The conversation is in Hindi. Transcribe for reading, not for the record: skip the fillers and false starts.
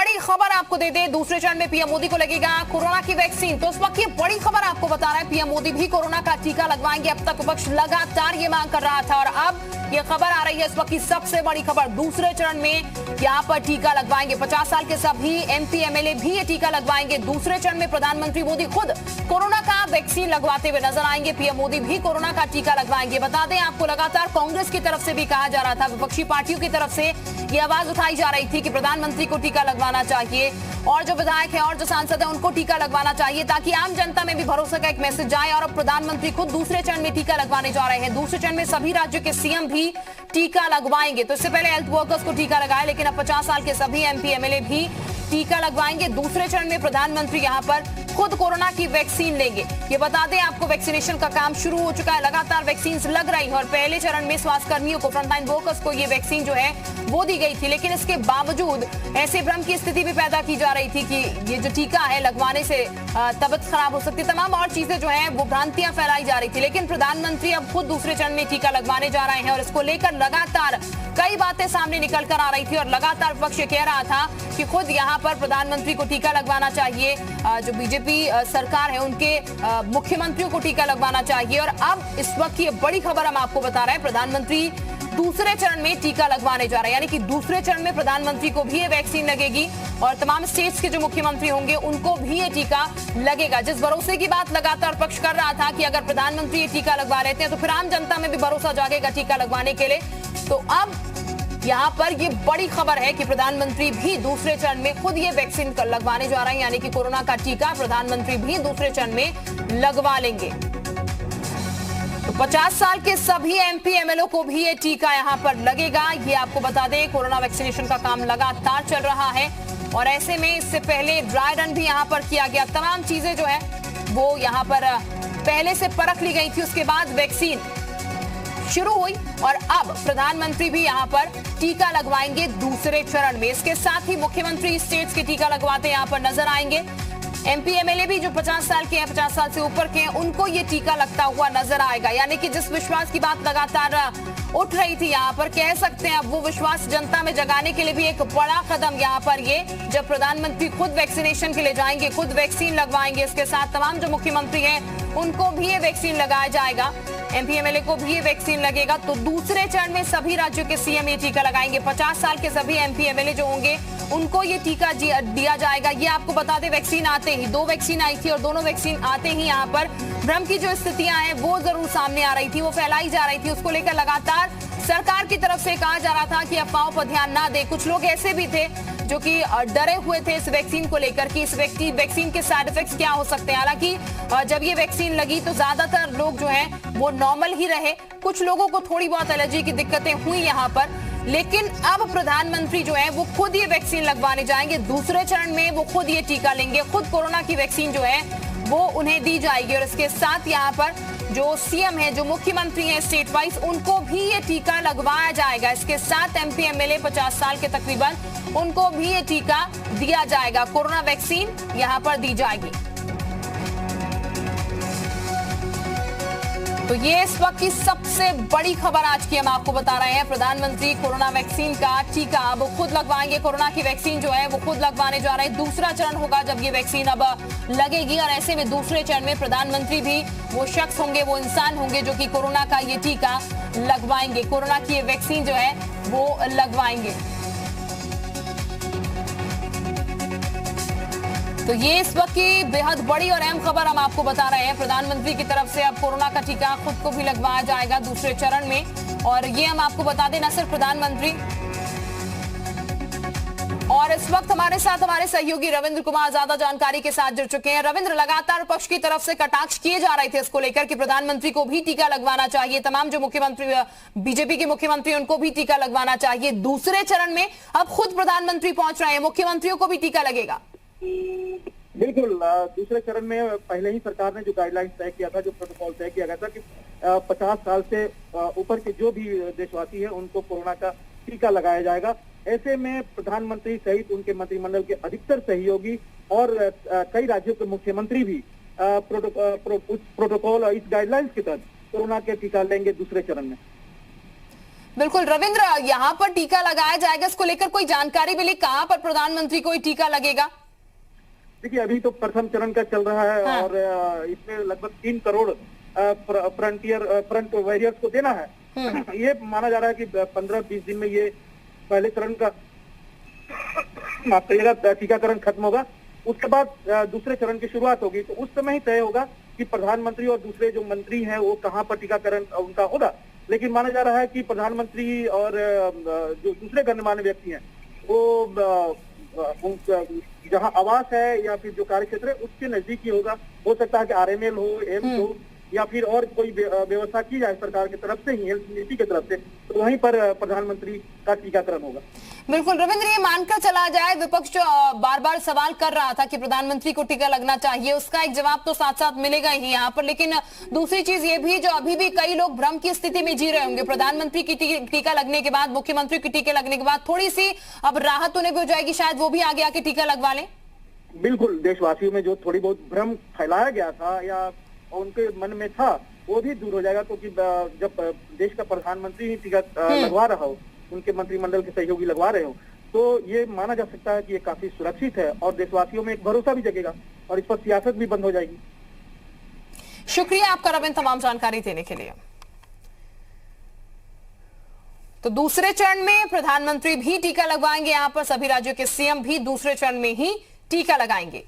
बड़ी खबर आपको दे दे, दूसरे चरण में पीएम मोदी को लगेगा कोरोना की वैक्सीन। तो इस वक्त ये बड़ी खबर आपको बता रहा है, पीएम मोदी भी कोरोना का टीका लगवाएंगे। अब तक विपक्ष लगातार ये मांग कर रहा था और अब ये खबर आ रही है इस वक्त की सबसे बड़ी खबर। दूसरे चरण में यहाँ पर टीका लगवाएंगे 50 साल के सभी एमपी एमएलए भी ये टीका लगवाएंगे। दूसरे चरण में प्रधानमंत्री मोदी खुद कोरोना का वैक्सीन लगवाते हुए नजर आएंगे। पीएम मोदी भी कोरोना का टीका लगवाएंगे। बता दें आपको, लगातार कांग्रेस की तरफ से भी कहा जा रहा था, विपक्षी पार्टियों की तरफ से ये आवाज उठाई जा रही थी कि प्रधानमंत्री को टीका लगवाना चाहिए और जो विधायक है और जो सांसद है उनको टीका लगवाना चाहिए, ताकि आम जनता में भी भरोसे का एक मैसेज जाए। और अब प्रधानमंत्री खुद दूसरे चरण में टीका लगवाने जा रहे हैं। दूसरे चरण में सभी राज्यों के सीएम भी टीका लगवाएंगे। तो इससे पहले हेल्थ वर्कर्स को टीका लगाया, लेकिन अब 50 साल के सभी एमपी एमएलए भी टीका लगवाएंगे। दूसरे चरण में प्रधानमंत्री यहां पर खुद कोरोना की वैक्सीन लेंगे। ये बता दें आपको, वैक्सीनेशन का काम शुरू हो चुका है, लगातार वैक्सीन लग रही है और पहले चरण में स्वास्थ्य कर्मियों को, फ्रंटलाइन वर्कर्स को ये वैक्सीन जो है वो दी गई थी। लेकिन इसके बावजूद ऐसे भ्रम की स्थिति भी पैदा की जा रही थी कि ये जो टीका है लगवाने से तबीयत खराब हो सकती है, तमाम और चीजें जो है वो भ्रांतियां फैलाई जा रही थी। लेकिन प्रधानमंत्री अब खुद दूसरे चरण में टीका लगवाने जा रहे हैं और इसको लेकर लगातार कई बातें सामने निकल कर आ रही थी और लगातार विपक्ष कह रहा था कि खुद यहाँ पर प्रधानमंत्री को टीका लगवाना चाहिए, जो बीजेपी सरकार है उनके मुख्यमंत्रियों को टीका लगवाना चाहिए। और अब इस वक्त की बड़ी खबर हम आपको बता रहे हैं, प्रधानमंत्री दूसरे चरण में टीका लगवाने जा रहे हैं, यानी कि दूसरे चरण में प्रधानमंत्री को भी ये वैक्सीन लगेगी और तमाम स्टेट्स के जो मुख्यमंत्री होंगे उनको भी ये टीका लगेगा। जिस भरोसे की बात लगातार पक्ष कर रहा था कि अगर प्रधानमंत्री ये टीका लगवा लेते हैं तो फिर आम जनता में भी भरोसा जागेगा टीका लगवाने के लिए। तो अब यहाँ पर ये बड़ी खबर है कि प्रधानमंत्री भी दूसरे चरण में खुद ये वैक्सीन लगवाने जा रहे हैं, यानी कि कोरोना का टीका प्रधानमंत्री भी दूसरे चरण में लगवा लेंगे। तो 50 साल के सभी एमपी एमएलए को भी ये टीका यहाँ पर लगेगा। ये आपको बता दें, कोरोना वैक्सीनेशन का काम लगातार चल रहा है और ऐसे में इससे पहले ड्राई रन भी यहाँ पर किया गया। तमाम चीजें जो है वो यहाँ पर पहले से परख ली गई थी, उसके बाद वैक्सीन शुरू हुई और अब प्रधानमंत्री भी यहाँ पर टीका लगवाएंगे दूसरे चरण में। इसके साथ ही मुख्यमंत्री स्टेट्स के टीका लगवाते यहाँ पर नजर आएंगे। एमपी एमएलए भी जो 50 साल के हैं, 50 साल से ऊपर के हैं, उनको ये टीका लगता हुआ नजर आएगा। यानी कि जिस विश्वास की बात लगातार उठ रही थी यहाँ पर, कह सकते हैं अब वो विश्वास जनता में जगाने के लिए भी एक बड़ा कदम यहाँ पर ये, जब प्रधानमंत्री खुद वैक्सीनेशन के लिए जाएंगे, खुद वैक्सीन लगवाएंगे। इसके साथ तमाम जो मुख्यमंत्री हैं उनको भी ये वैक्सीन लगाया जाएगा, एमपी एमएलए को भी ये वैक्सीन लगेगा। तो दूसरे चरण में सभी राज्यों के सीएम ये टीका लगाएंगे। 50 साल के सभी एमपी एमएलए जो होंगे उनको ये टीका दिया जाएगा। ये आपको बता दें, वैक्सीन आते ही 2 वैक्सीन आई थी और दोनों वैक्सीन आते ही यहाँ पर भ्रम की जो स्थितियां हैं वो जरूर सामने आ रही थी, वो फैलाई जा रही थी। उसको लेकर लगातार सरकार की तरफ से कहा जा रहा था कि अफवाहों पर ध्यान ना दे। कुछ लोग ऐसे भी थे जो कि डरे हुए थे इस वैक्सीन को लेकर कि इस वैक्सीन के साइड इफेक्ट्स क्या हो सकते हैं। हालांकि जब ये वैक्सीन लगी तो ज्यादातर लोग जो हैं वो नॉर्मल ही रहे। कुछ लोगों को थोड़ी बहुत एलर्जी की दिक्कतें हुई यहाँ पर, लेकिन अब प्रधानमंत्री जो है वो खुद ये वैक्सीन लगवाने जाएंगे। दूसरे चरण में वो खुद ये टीका लेंगे, खुद कोरोना की वैक्सीन जो है वो उन्हें दी जाएगी। और इसके साथ यहाँ पर जो सीएम है, जो मुख्यमंत्री हैं स्टेट वाइज, उनको भी ये टीका लगवाया जाएगा। इसके साथ एमपी एमएलए 50 साल के तकरीबन, उनको भी ये टीका दिया जाएगा, कोरोना वैक्सीन यहाँ पर दी जाएगी। तो ये इस वक्त की सबसे बड़ी खबर आज की हम आपको बता रहे हैं। प्रधानमंत्री कोरोना वैक्सीन का टीका अब खुद लगवाएंगे, कोरोना की वैक्सीन जो है वो खुद लगवाने जा रहे हैं। दूसरा चरण होगा जब ये वैक्सीन अब लगेगी और ऐसे में दूसरे चरण में प्रधानमंत्री भी वो शख्स होंगे, वो इंसान होंगे जो कि कोरोना का ये टीका लगवाएंगे, कोरोना की ये वैक्सीन जो है वो लगवाएंगे। तो ये इस वक्त की बेहद बड़ी और अहम खबर हम आपको बता रहे हैं। प्रधानमंत्री की तरफ से अब कोरोना का टीका खुद को भी लगवाया जाएगा दूसरे चरण में। और ये हम आपको बता दें, न सिर्फ प्रधानमंत्री, और इस वक्त हमारे साथ हमारे सहयोगी रविंद्र कुमार ज्यादा जानकारी के साथ जुड़ चुके हैं। रविंद्र, लगातार पक्ष की तरफ से कटाक्ष किए जा रहे थे इसको लेकर कि प्रधानमंत्री को भी टीका लगवाना चाहिए, तमाम जो मुख्यमंत्री, बीजेपी के मुख्यमंत्री, उनको भी टीका लगवाना चाहिए। दूसरे चरण में अब खुद प्रधानमंत्री पहुंच रहे हैं, मुख्यमंत्रियों को भी टीका लगेगा। बिल्कुल, दूसरे चरण में पहले ही सरकार ने जो गाइडलाइंस तय किया था, जो प्रोटोकॉल तय किया गया था कि 50 साल से ऊपर के जो भी देशवासी हैं उनको कोरोना का टीका लगाया जाएगा। ऐसे में प्रधानमंत्री सहित उनके मंत्रिमंडल के अधिकतर सहयोगी और कई राज्यों के मुख्यमंत्री भी प्रोटोकॉल और इस गाइडलाइंस के तहत कोरोना के टीका लेंगे दूसरे चरण में। बिल्कुल रविंद्र, यहाँ पर टीका लगाया जाएगा, इसको लेकर कोई जानकारी मिली? कहाँ पर प्रधानमंत्री को टीका लगेगा? देखिए, अभी तो प्रथम चरण का चल रहा है। हाँ। और इसमें लगभग 3 करोड़ फ्रंट वॉरियर्स को देना है। ये माना जा रहा है कि 15-20 दिन में ये पहले चरण का माफ करिएगा टीकाकरण खत्म होगा। उसके बाद दूसरे चरण की शुरुआत होगी। तो उस समय ही तय होगा कि प्रधानमंत्री और दूसरे जो मंत्री हैं वो कहाँ पर टीकाकरण उनका होगा। लेकिन माना जा रहा है कि प्रधानमंत्री और जो दूसरे गणमान्य व्यक्ति हैं वो जहाँ आवास है या फिर जो कार्य क्षेत्र है उसके नजदीक ही होगा। हो सकता है कि आरएमएल हो, एम्स हो, या फिर और कोई व्यवस्था की जाए सरकार की तरफ से ही, हेल्थ मिनिस्ट्री की तरफ से, तो वहीं पर प्रधानमंत्री का टीकाकरण होगा। बिल्कुल रविंद्र, ये मानकर चला जाए, विपक्ष जो बार बार सवाल कर रहा था कि प्रधानमंत्री को टीका लगना चाहिए, उसका एक जवाब तो साथ साथ मिलेगा ही यहाँ पर। लेकिन दूसरी चीज ये भी, जो अभी भी कई लोग भ्रम की स्थिति में जी रहे होंगे, प्रधानमंत्री की टीका लगने के बाद, मुख्यमंत्री की टीके लगने के बाद थोड़ी सी अब राहत उन्हें भी हो जाएगी, शायद वो भी आगे आके टीका लगवा लें। बिल्कुल, देशवासियों में जो थोड़ी बहुत भ्रम फैलाया गया था या उनके मन में था वो भी दूर हो जाएगा। क्योंकि जब देश का प्रधानमंत्री ही टीका लगवा रहा हो, उनके मंत्रिमंडल के सहयोगी लगवा रहे हो, तो ये माना जा सकता है कि ये काफी सुरक्षित है और देशवासियों में एक भरोसा भी जगेगा और इस पर सियासत भी बंद हो जाएगी। शुक्रिया आपका रविंद्र, तमाम जानकारी देने के लिए। तो दूसरे चरण में प्रधानमंत्री भी टीका लगवाएंगे, यहां पर सभी राज्यों के सीएम भी दूसरे चरण में ही टीका लगाएंगे।